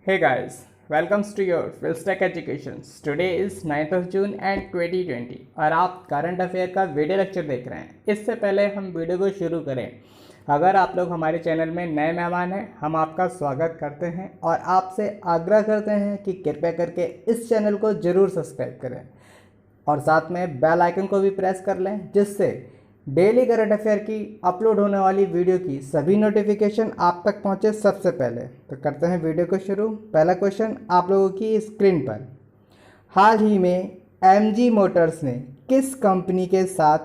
Hey guys, welcome to your Philstack Education. Today is 9th of June and 2020 और आप current affair का video lecture देख रहे हैं। इससे पहले हम वीडियो को शुरू करें, अगर आप लोग हमारे चैनल में नए मेहमान हैं, हम आपका स्वागत करते हैं और आपसे आग्रह करते हैं कि कृपया करके इस चैनल को ज़रूर सब्सक्राइब करें और साथ में बेल आइकन को भी प्रेस कर लें, जिससे डेली करंट अफेयर की अपलोड होने वाली वीडियो की सभी नोटिफिकेशन आप तक पहुंचे सबसे पहले। तो करते हैं वीडियो को शुरू। पहला क्वेश्चन आप लोगों की स्क्रीन पर। हाल ही में एमजी मोटर्स ने किस कंपनी के साथ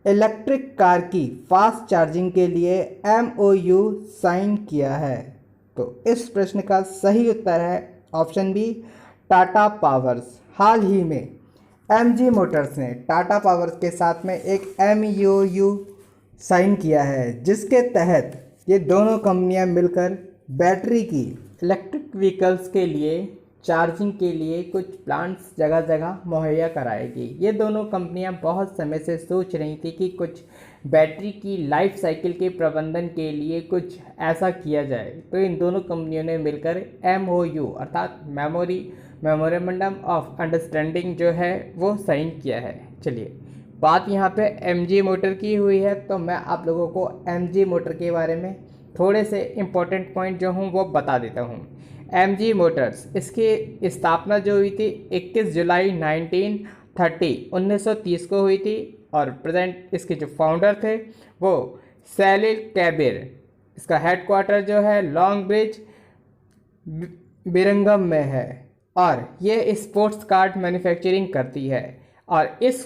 इलेक्ट्रिक कार की फास्ट चार्जिंग के लिए एमओयू साइन किया है? तो इस प्रश्न का सही उत्तर है ऑप्शन बी, टाटा पावर्स। हाल ही में एमजी मोटर्स ने टाटा पावर्स के साथ में एक एमओयू साइन किया है, जिसके तहत ये दोनों कंपनियां मिलकर बैटरी की इलेक्ट्रिक व्हीकल्स के लिए चार्जिंग के लिए कुछ प्लांट्स जगह जगह मुहैया कराएगी। ये दोनों कंपनियां बहुत समय से सोच रही थी कि कुछ बैटरी की लाइफ साइकिल के प्रबंधन के लिए कुछ ऐसा किया जाए, तो इन दोनों कंपनियों ने मिलकर एमओयू अर्थात मेमोरेंडम ऑफ अंडरस्टैंडिंग जो है वो साइन किया है। चलिए, बात यहाँ पे एमजी मोटर की हुई है, तो मैं आप लोगों को एमजी मोटर के बारे में थोड़े से इम्पोर्टेंट पॉइंट जो हूँ वो बता देता हूँ। एमजी मोटर्स, इसकी स्थापना जो हुई थी 21 जुलाई 1930 को हुई थी और प्रेजेंट इसके जो फाउंडर थे वो सैलिल कैबिर। इसका हेडक्वार्टर जो है लॉन्ग ब्रिज बिरंगम में है और ये स्पोर्ट्स कार्ड मैन्युफैक्चरिंग करती है। और इस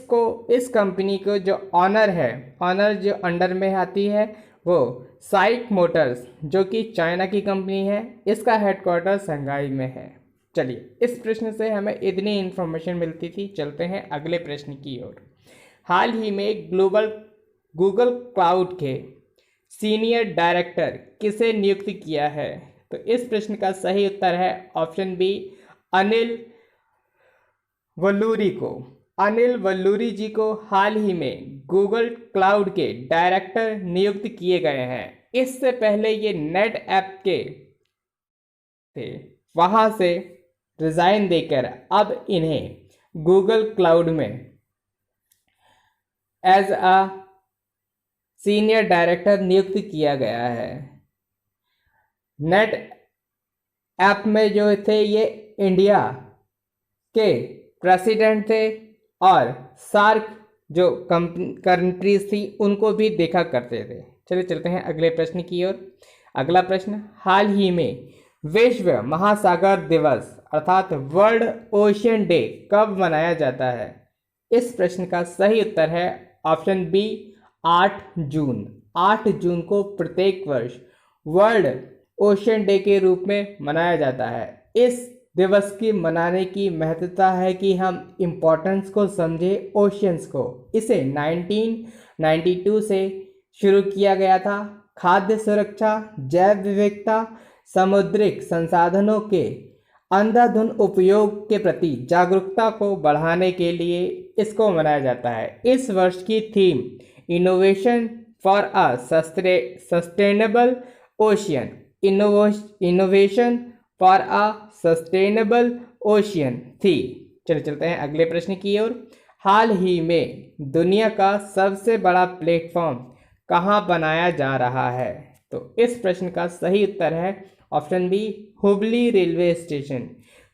कंपनी को जो ऑनर जो अंडर में आती है वो साइक मोटर्स, जो कि चाइना की कंपनी है। इसका हेडक्वार्टर शंघाई में है। चलिए, इस प्रश्न से हमें इतनी इन्फॉर्मेशन मिलती थी। चलते हैं अगले प्रश्न की ओर। हाल ही में गूगल क्लाउड के सीनियर डायरेक्टर किसे नियुक्त किया है? तो इस प्रश्न का सही उत्तर है ऑप्शन बी, अनिल वल्लूरी को। अनिल वल्लूरी जी को हाल ही में गूगल क्लाउड के डायरेक्टर नियुक्त किए गए हैं। इससे पहले ये नेट ऐप के थे, वहां से रिजाइन देकर अब इन्हें गूगल क्लाउड में एज अ सीनियर डायरेक्टर नियुक्त किया गया है। नेट ऐप में जो थे ये इंडिया के प्रेसिडेंट थे और सार्क जो कंट्रीज थी उनको भी देखा करते थे। चलिए चलते हैं अगले प्रश्न की ओर। अगला प्रश्न, हाल ही में विश्व महासागर दिवस अर्थात वर्ल्ड ओशियन डे कब मनाया जाता है? इस प्रश्न का सही उत्तर है ऑप्शन बी, 8 जून। 8 जून को प्रत्येक वर्ष वर्ल्ड ओशियन डे के रूप में मनाया जाता है। इस दिवस की मनाने की महत्वता है कि हम इम्पोर्टेंस को समझें ओशियंस को। इसे 1992 से शुरू किया गया था। खाद्य सुरक्षा, जैव विविधता, समुद्रिक संसाधनों के अंधाधुंध उपयोग के प्रति जागरूकता को बढ़ाने के लिए इसको मनाया जाता है। इस वर्ष की theme innovation for a sustainable ocean, innovation for a sustainable ocean थी। चलिए चलते हैं अगले प्रश्न की ओर। हाल ही में दुनिया का सबसे बड़ा प्लेटफॉर्म कहाँ बनाया जा रहा है? तो इस प्रश्न का सही उत्तर है option B, Hubli railway station.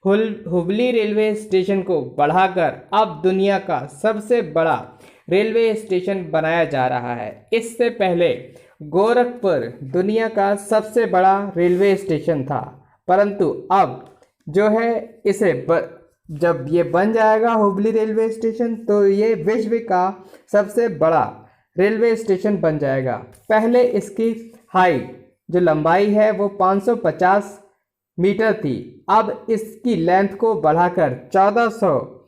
Hubli railway station को बढ़ाकर अब दुनिया का सबसे बड़ा रेलवे स्टेशन बनाया जा रहा है। इससे पहले गोरखपुर दुनिया का सबसे बड़ा रेलवे स्टेशन था, परंतु अब जो है जब ये बन जाएगा हुबली रेलवे स्टेशन, तो ये विश्व का सबसे बड़ा रेलवे स्टेशन बन जाएगा। पहले इसकी हाइट जो लंबाई है वो 550 मीटर थी, अब इसकी लेंथ को बढ़ाकर 1400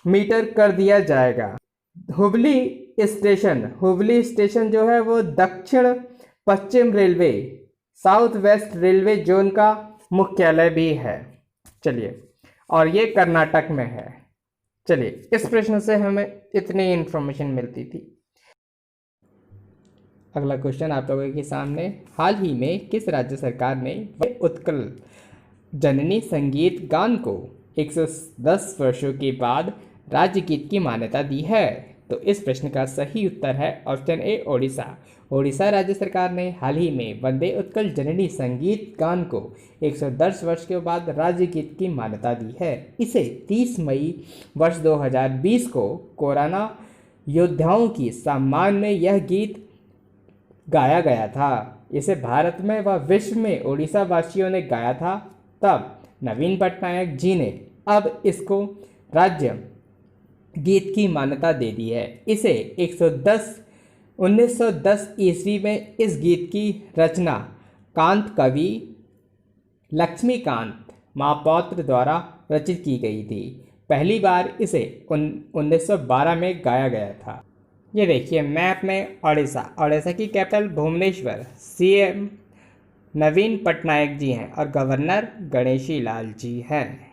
मीटर कर दिया जाएगा। हुबली स्टेशन जो है वो दक्षिण पश्चिम railway south west railway zone का मुख्यालय भी है। चलिए, और ये कर्नाटक में है। चलिए, इस प्रश्न से हमें इतनी इन्फॉर्मेशन मिलती थी। अगला क्वेश्चन आप लोगों के सामने, हाल ही में किस राज्य सरकार ने उत्कल जननी संगीत गान को 110 वर्षों के बाद राज्य गीत की मान्यता दी है? तो इस प्रश्न का सही उत्तर है ऑप्शन ए ओडिशा। ओडिशा राज्य सरकार ने हाल ही में वंदे उत्कल जननी संगीत गान को 110 वर्ष के बाद राज्य गीत की मान्यता दी है। इसे 30 मई वर्ष 2020 को कोरोना योद्धाओं की सम्मान में यह गीत गाया गया था। इसे भारत में व विश्व में ओडिशा वासियों ने गाया था। तब नवीन पटनायक जी ने अब इसको राज्य गीत की मान्यता दे दी है। इसे 1910 ईस्वी में इस गीत की रचना कांत कवि लक्ष्मीकांत महापात्र द्वारा रचित की गई थी। पहली बार इसे 1912 में गाया गया था। ये देखिए मैप में ओडिशा की कैपिटल भुवनेश्वर, सीएम नवीन पटनायक जी हैं और गवर्नर गणेशी लाल जी हैं।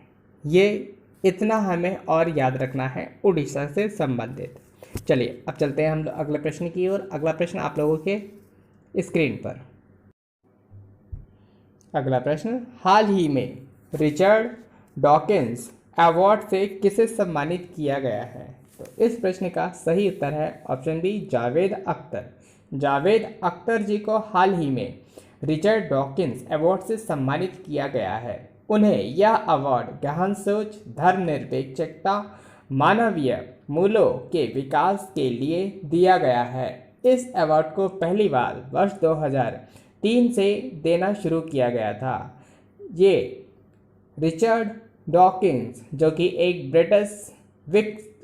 ये इतना हमें और याद रखना है उड़ीसा से संबंधित। चलिए अब चलते हैं हम लोग अगले प्रश्न की ओर। अगला प्रश्न आप लोगों के स्क्रीन पर। अगला प्रश्न, हाल ही में रिचर्ड डॉकिंस अवार्ड से किसे सम्मानित किया गया है? तो इस प्रश्न का सही उत्तर है ऑप्शन बी जावेद अख्तर। जावेद अख्तर जी को हाल ही में रिचर्ड डॉकिंस अवार्ड से सम्मानित किया गया है। उन्हें यह अवार्ड गहन सोच, धर्मनिरपेक्षता, मानवीय मूल्यों के विकास के लिए दिया गया है। इस अवार्ड को पहली बार वर्ष 2003 से देना शुरू किया गया था। ये रिचर्ड डॉकिंस जो कि एक ब्रिटिश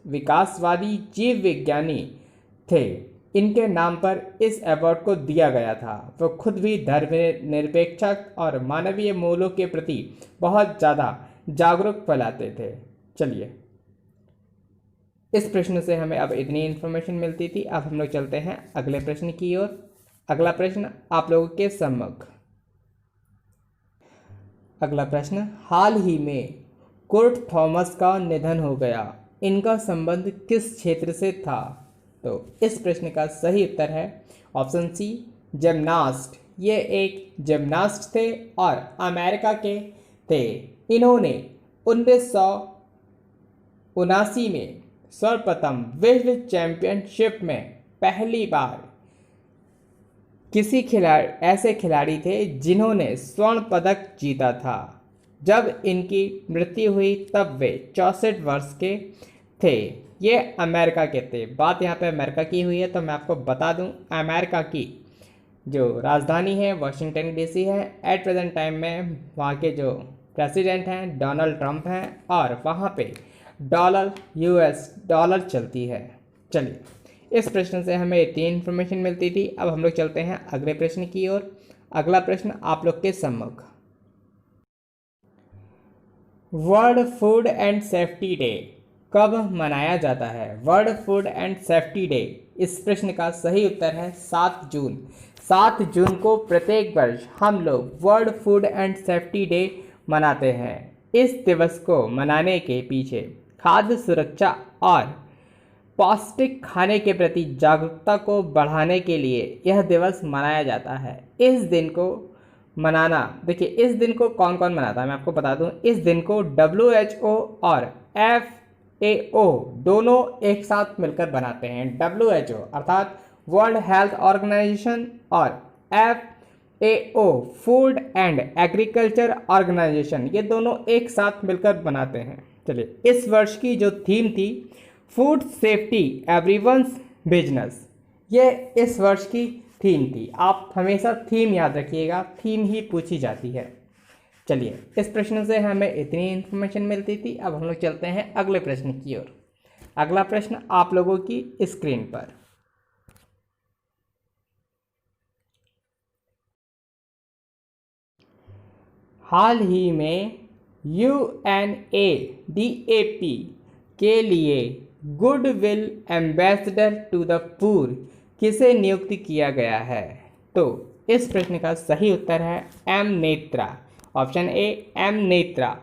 विकासवादी जीव विज्ञानी थे, इनके नाम पर इस अवार्ड को दिया गया था। वो खुद भी धर्मनिरपेक्षक और मानवीय मूल्यों के प्रति बहुत ज़्यादा जागरूक फैलाते थे। चलिए इस प्रश्न से हमें अब इतनी इन्फॉर्मेशन मिलती थी। अब हम लोग चलते हैं अगले प्रश्न की ओर। अगला प्रश्न आप लोगों के सम्मुख। अगला प्रश्न, हाल ही में कुर्ट थॉमस का निधन हो गया। इनका संबंध किस क्षेत्र से था? तो इस प्रश्न का सही उत्तर है ऑप्शन सी जिम्नास्ट। ये एक जिम्नास्ट थे और अमेरिका के थे। इन्होंने 1979 में सर्वप्रथम विश्व चैंपियनशिप में पहली बार ऐसे खिलाड़ी थे जिन्होंने स्वर्ण पदक जीता था। जब इनकी मृत्यु हुई तब वे 64 वर्ष के थे। ये अमेरिका के थे। बात यहाँ पे अमेरिका की हुई है तो मैं आपको बता दूँ, अमेरिका की जो राजधानी है वाशिंगटन डीसी है। एट प्रेजेंट टाइम में वहाँ के जो प्रेसिडेंट हैं डोनाल्ड ट्रंप हैं और वहाँ पे US डॉलर चलती है। चलिए इस प्रश्न से हमें इतनी इन्फॉर्मेशन मिलती थी। अब हम लोग चलते हैं अगले प्रश्न की ओर। अगला प्रश्न आप लोग के सम्मुख। World food and safety day कब मनाया जाता है? World food and safety day, इस प्रश्न का सही उत्तर है 7 जून। 7 जून को प्रत्येक वर्ष हम लोग world food and safety day मनाते हैं। इस दिवस को मनाने के पीछे खाद्य सुरक्षा और पौष्टिक खाने के प्रति जागरूकता को बढ़ाने के लिए यह दिवस मनाया जाता है। इस दिन को मनाना, देखिए इस दिन को कौन कौन मनाता है मैं आपको बता दूं। इस दिन को WHO और FAO दोनों एक साथ मिलकर बनाते हैं। WHO अर्थात वर्ल्ड हेल्थ ऑर्गेनाइजेशन और FAO food and agriculture organisation, ये दोनों एक साथ मिलकर बनाते हैं। चलिए इस वर्ष की जो थीम थी फूड सेफ्टी एवरीवन्स बिजनेस, ये इस वर्ष की थीम थी। आप हमेशा थीम याद रखिएगा, थीम ही पूछी जाती है। चलिए इस प्रश्न से हमें इतनी इन्फॉर्मेशन मिलती थी। अब हम लोग चलते हैं अगले प्रश्न की ओर। अगला प्रश्न आप लोगों की स्क्रीन पर। हाल ही में UNADAP के लिए goodwill ambassador to the poor किसे नियुक्त किया गया है? तो इस प्रश्न का सही उत्तर है M Netra. Option A M Netra.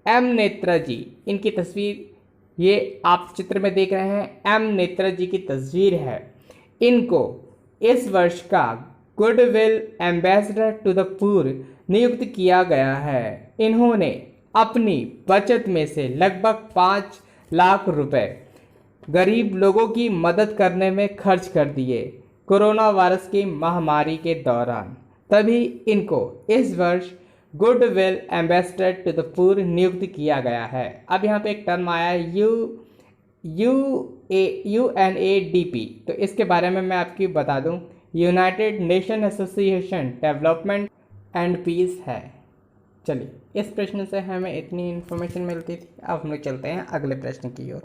M Netra ji, इनकी तस्वीर ये आप चित्र में देख रहे हैं, एम नेत्रा जी की तस्वीर है। इनको इस वर्ष का goodwill ambassador to the poor नियुक्त किया गया है। इन्होंने अपनी बचत में से लगभग 5 लाख रुपए गरीब लोगों की मदद करने में खर्च कर दिए कोरोना वायरस की महामारी के दौरान। तभी इनको इस वर्ष goodwill ambassador to the poor नियुक्त किया गया है। अब यहाँ पे एक टर्म आया है UNADP, तो इसके बारे में मैं आपको बता दूं, United Nation Association Development and Peace है। चलिए, इस प्रश्न से हमें इतनी इन्फॉर्मेशन मिलती थी। अब हम लोग चलते हैं अगले प्रश्न की ओर।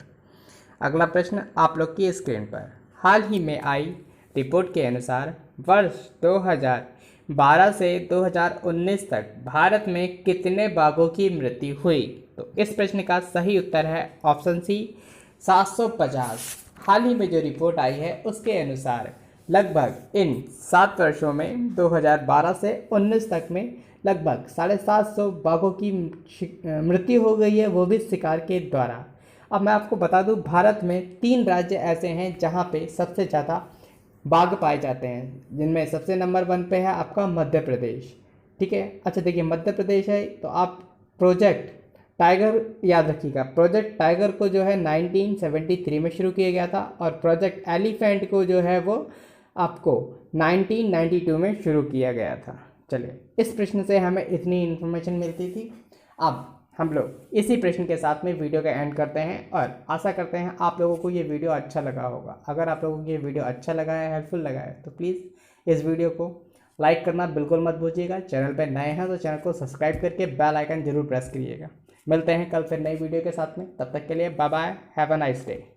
अगला प्रश्न आप लोग की स्क्रीन पर। हाल ही में आई रिपोर्ट के अनुसार वर्ष 2012 से 2019 तक भारत में कितने बाघों की मृत्यु हुई? तो इस प्रश्न का सही उत्तर है ऑप्शन सी, 750। हाल ही में जो रिपोर्ट आई है उसके अनुसार लगभग इन 7 वर्षों में 2012 से 19 तक में लगभग 750 बाघों की मृत्यु हो गई है, वो भी शिकार के द्वारा। अब मैं आपको बता दूं, भारत में 3 राज्य ऐसे हैं जहां पे सबसे ज़्यादा बाघ पाए जाते हैं, जिनमें सबसे नंबर 1 पे है आपका मध्य प्रदेश। ठीक है, अच्छा देखिए, मध्य प्रदेश है तो आप प्रोजेक्ट टाइगर याद रखिएगा। प्रोजेक्ट टाइगर को जो है 1973 में शुरू किया गया था और प्रोजेक्ट एलिफेंट को जो है वो आपको 1992 में शुरू किया गया था। चलिए, इस प्रश्न से हमें इतनी इन्फॉर्मेशन मिलती थी। अब हम लोग इसी प्रश्न के साथ में वीडियो का एंड करते हैं और आशा करते हैं आप लोगों को ये वीडियो अच्छा लगा होगा। अगर आप लोगों को ये वीडियो अच्छा लगा है, हेल्पफुल लगा है, तो प्लीज़ इस वीडियो को लाइक करना बिल्कुल मत भूलिएगा। चैनल पर नए हैं तो चैनल को सब्सक्राइब करके बेल आइकन जरूर प्रेस करिएगा। मिलते हैं कल फिर नई वीडियो के साथ में, तब तक के लिए bye bye, have a nice day.